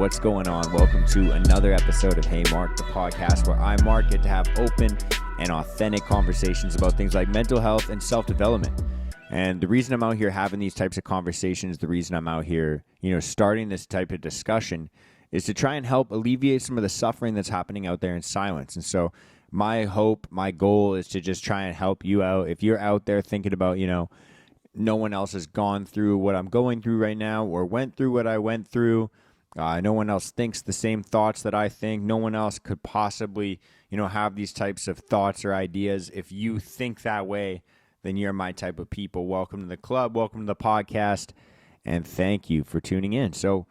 What's going on? Welcome to another episode of Hey Mark, the podcast where I, Mark, get to have open and authentic conversations about things like mental health and self-development. And the reason I'm out here having these types of conversations, the reason I'm out here, starting this type of discussion is to try and help alleviate some of the suffering that's happening out there in silence. And so my hope, my goal is to just try and help you out. If you're out there thinking about, no one else has gone through what I'm going through right now or went through what I went through. No one else thinks the same thoughts that I think. No one else could possibly, have these types of thoughts or ideas. If you think that way, then you're my type of people. Welcome to the club. Welcome to the podcast. And thank you for tuning in. So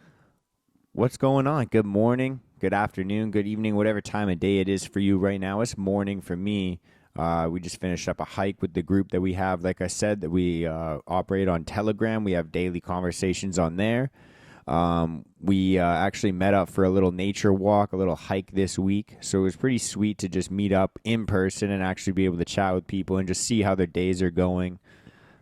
what's going on? Good morning, good afternoon, good evening, whatever time of day it is for you right now. It's morning for me. We just finished up a hike with the group that we have. Like I said, that we operate on Telegram. We have daily conversations on there. We actually met up for a little nature walk, a little hike this week. So it was pretty sweet to just meet up in person and actually be able to chat with people and just see how their days are going.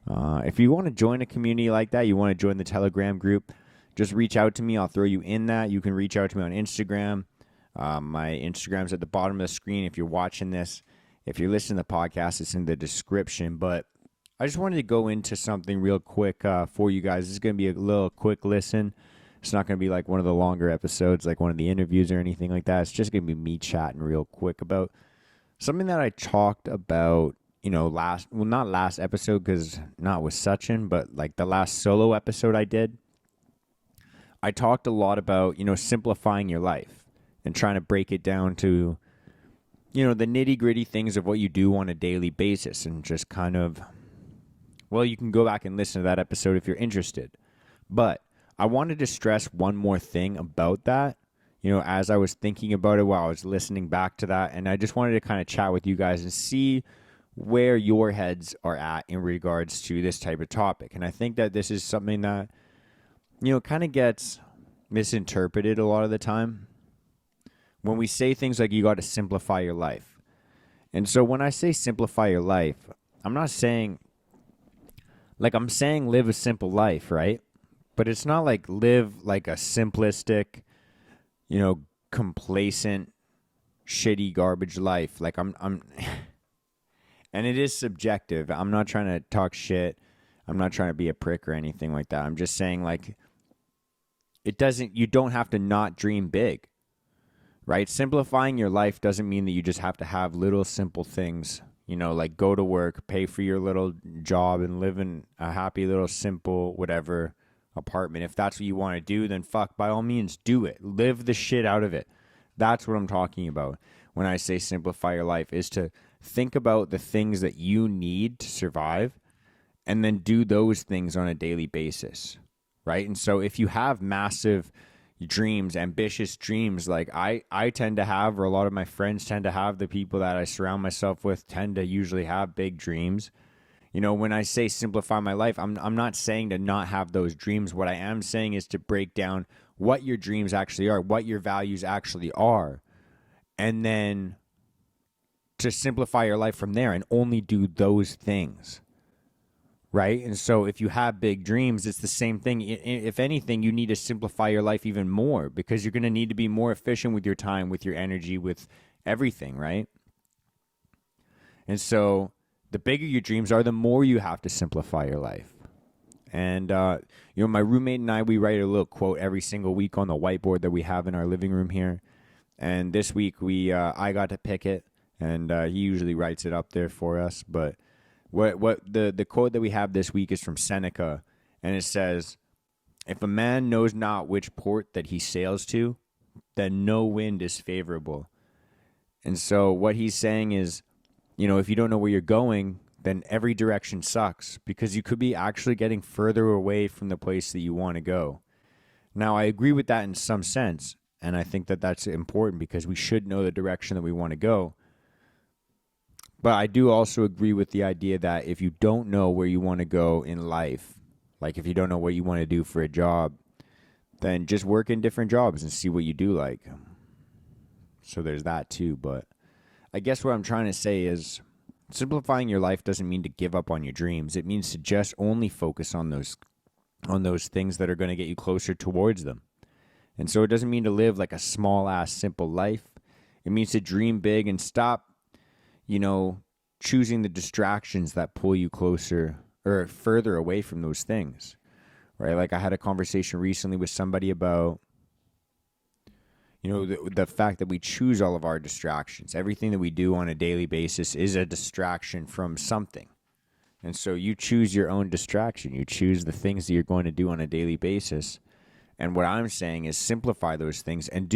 If you want to join a community like that, you want to join the Telegram group, just reach out to me. I'll throw you in that. You can reach out to me on Instagram. My Instagram's at the bottom of the screen if you're watching this. If you're listening to the podcast, it's in the description. But I just wanted to go into something real quick for you guys. This is going to be a little quick listen. It's not going to be like one of the longer episodes, like one of the interviews or anything like that. It's just going to be me chatting real quick about something that I talked about, not last episode because not with Sachin, but like the last solo episode I did. I talked a lot about, simplifying your life and trying to break it down to, the nitty-gritty things of what you do on a daily basis and just kind of, well, you can go back and listen to that episode if you're interested. But I wanted to stress one more thing about that, as I was thinking about it while I was listening back to that. And I just wanted to kind of chat with you guys and see where your heads are at in regards to this type of topic. And I think that this is something that, kind of gets misinterpreted a lot of the time. When we say things like you got to simplify your life. And so when I say simplify your life, I'm not saying, I'm saying live a simple life, right? But it's not like live like a simplistic, complacent, shitty garbage life. Like I'm and it is subjective. I'm not trying to talk shit. I'm not trying to be a prick or anything like that. I'm just saying you don't have to not dream big. Right? Simplifying your life doesn't mean that you just have to have little simple things, like go to work, pay for your little job and live in a happy little simple whatever apartment. If that's what you want to do, then fuck, by all means do it. Live the shit out of it. That's what I'm talking about when I say simplify your life, is to think about the things that you need to survive and then do those things on a daily basis. Right? And so if you have massive dreams, ambitious dreams, like I tend to have, or a lot of my friends tend to have, the people that I surround myself with tend to usually have big dreams. When I say simplify my life, I'm not saying to not have those dreams. What I am saying is to break down what your dreams actually are, what your values actually are, and then to simplify your life from there and only do those things. Right? And so if you have big dreams, it's the same thing. If anything, you need to simplify your life even more because you're going to need to be more efficient with your time, with your energy, with everything, right? And so the bigger your dreams are, the more you have to simplify your life. And, my roommate and I, we write a little quote every single week on the whiteboard that we have in our living room here. And this week I got to pick it, and he usually writes it up there for us, but What the quote that we have this week is from Seneca, and it says, "If a man knows not which port that he sails to, then no wind is favorable." And so what he's saying is, if you don't know where you're going, then every direction sucks because you could be actually getting further away from the place that you want to go. Now, I agree with that in some sense, and I think that that's important because we should know the direction that we want to go. But I do also agree with the idea that if you don't know where you want to go in life, like if you don't know what you want to do for a job, then just work in different jobs and see what you do like. So there's that too. But I guess what I'm trying to say is simplifying your life doesn't mean to give up on your dreams. It means to just only focus on those things that are going to get you closer towards them. And so it doesn't mean to live like a small ass simple life. It means to dream big and stop, choosing the distractions that pull you closer or further away from those things. Right? Like I had a conversation recently with somebody about the fact that we choose all of our distractions. Everything that we do on a daily basis is a distraction from something. And so you choose your own distraction. You choose the things that you're going to do on a daily basis. And what I'm saying is simplify those things and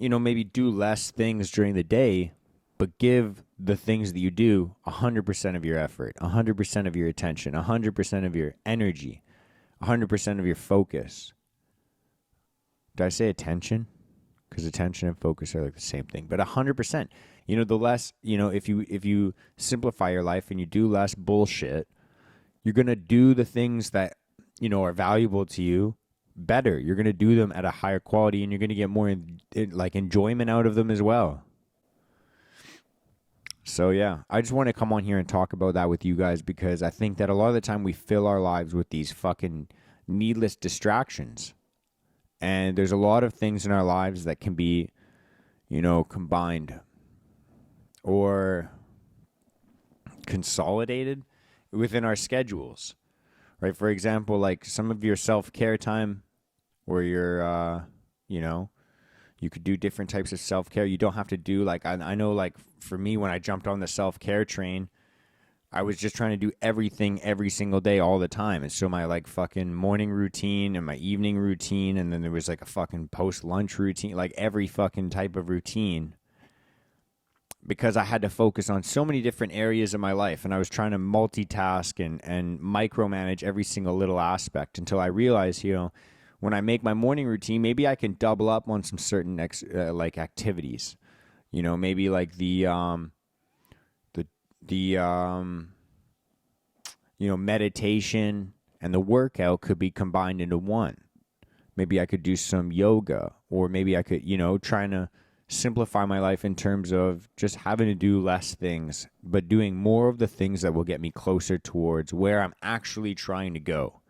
maybe do less things during the day, but give the things that you do 100% of your effort, 100% of your attention, 100% of your energy, 100% of your focus. Did I say attention? Because attention and focus are like the same thing. But 100%. The less, if you simplify your life and you do less bullshit, you're going to do the things that, are valuable to you better. You're going to do them at a higher quality, and you're going to get more enjoyment out of them as well. So yeah, I just want to come on here and talk about that with you guys, because I think that a lot of the time we fill our lives with these fucking needless distractions. And there's a lot of things in our lives that can be, combined or consolidated within our schedules, right? For example, like some of your self-care time where you're, you could do different types of self-care. You don't have to do I know like for me, when I jumped on the self-care train, I was just trying to do everything every single day all the time. And so my fucking morning routine and my evening routine, and then there was a fucking post-lunch routine, every fucking type of routine, because I had to focus on so many different areas of my life, and I was trying to multitask and micromanage every single little aspect until I realized, when I make my morning routine, maybe I can double up on some certain activities. Maybe meditation and the workout could be combined into one. Maybe I could do some yoga, or maybe I could, trying to simplify my life in terms of just having to do less things, but doing more of the things that will get me closer towards where I'm actually trying to go.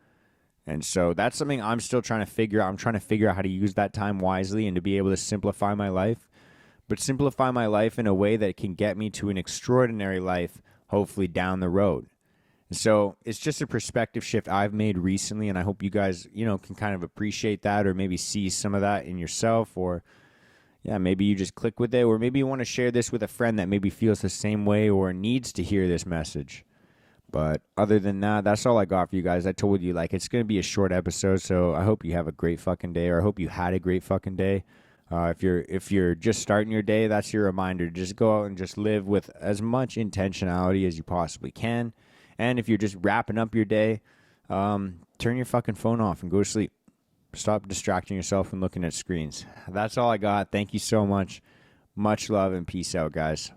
And so that's something I'm still trying to figure out. I'm trying to figure out how to use that time wisely and to be able to simplify my life, but simplify my life in a way that can get me to an extraordinary life, hopefully down the road. And so it's just a perspective shift I've made recently, and I hope you guys, can kind of appreciate that, or maybe see some of that in yourself, or maybe you just click with it, or maybe you want to share this with a friend that maybe feels the same way or needs to hear this message. But other than that, that's all I got for you guys. I told you, it's going to be a short episode, so I hope you have a great fucking day, or I hope you had a great fucking day. If you're just starting your day, that's your reminder. Just go out and just live with as much intentionality as you possibly can. And if you're just wrapping up your day, turn your fucking phone off and go to sleep. Stop distracting yourself and looking at screens. That's all I got. Thank you so much. Much love and peace out, guys.